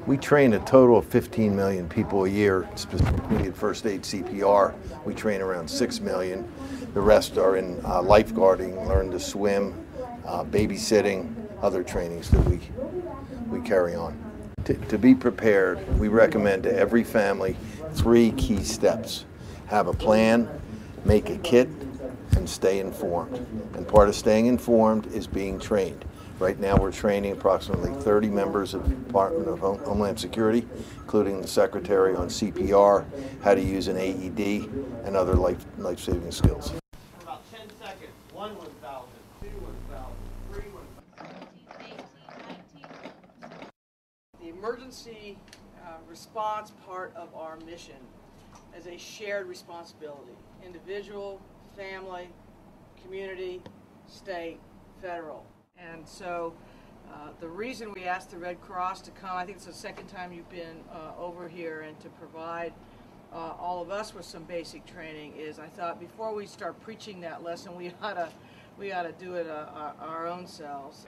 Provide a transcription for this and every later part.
We train a total of 15 million people a year, specifically in first aid CPR. We train around 6 million. The rest are in lifeguarding, learn to swim, babysitting, other trainings that we carry on. To be prepared, we recommend to every family 3 key steps. Have a plan, make a kit, and stay informed. And part of staying informed is being trained. Right now we're training approximately 30 members of the Department of Homeland Security, including the Secretary, on CPR, how to use an AED, and other life-saving skills. For about 10 seconds, 1 1,000, 2 1,000, 3 1,000. The emergency response part of our mission is a shared responsibility. Individual, family, community, state, federal. And so the reason we asked the Red Cross to come, I think it's the second time you've been over here, and to provide all of us with some basic training, is I thought before we start preaching that lesson, we ought to do it our own selves.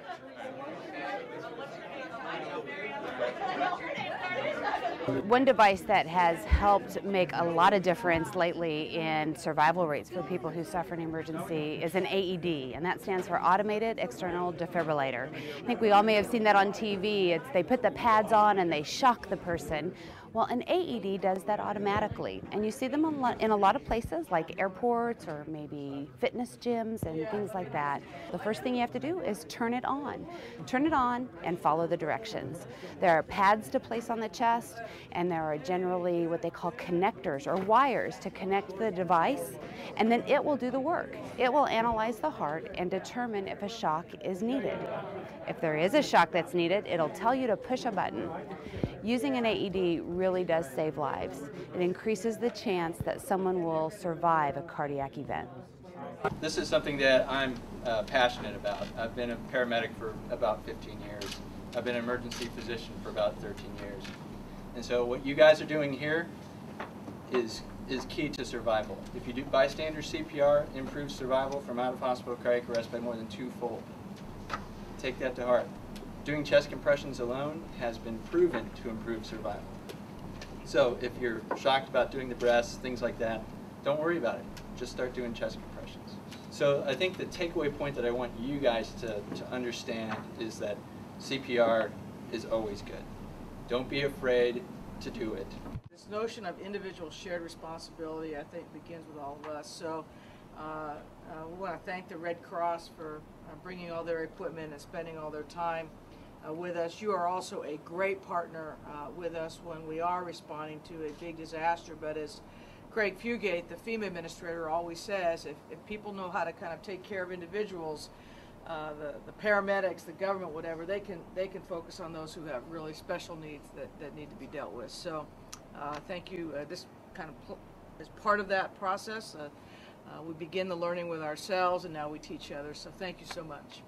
One device that has helped make a lot of difference lately in survival rates for people who suffer an emergency is an AED, and that stands for Automated External Defibrillator. I think we all may have seen that on TV. They put the pads on and they shock the person. Well, an AED does that automatically, and you see them in a lot of places like airports or maybe fitness gyms and things like that. The first thing you have to do is turn it on. Turn it on and follow the directions. There are pads to place on the chest, and there are generally what they call connectors or wires to connect the device, and then it will do the work. It will analyze the heart and determine if a shock is needed. If there is a shock that's needed, it'll tell you to push a button. Using an AED really does save lives. It increases the chance that someone will survive a cardiac event. This is something that I'm passionate about. I've been a paramedic for about 15 years. I've been an emergency physician for about 13 years. And so what you guys are doing here is key to survival. If you do bystander CPR, it improves survival from out-of-hospital cardiac arrest by more than 2-fold. Take that to heart. Doing chest compressions alone has been proven to improve survival. So if you're shocked about doing the breaths, things like that, don't worry about it. Just start doing chest compressions. So I think the takeaway point that I want you guys to understand is that CPR is always good. Don't be afraid to do it. This notion of individual shared responsibility, I think, begins with all of us. So we want to thank the Red Cross for bringing all their equipment and spending all their time with us. You are also a great partner with us when we are responding to a big disaster. But as Craig Fugate, the FEMA administrator, always says, if people know how to kind of take care of individuals, the paramedics, the government, whatever, they can focus on those who have really special needs that need to be dealt with. So thank you. This kind of is part of that process. We begin the learning with ourselves, and now we teach others. So thank you so much.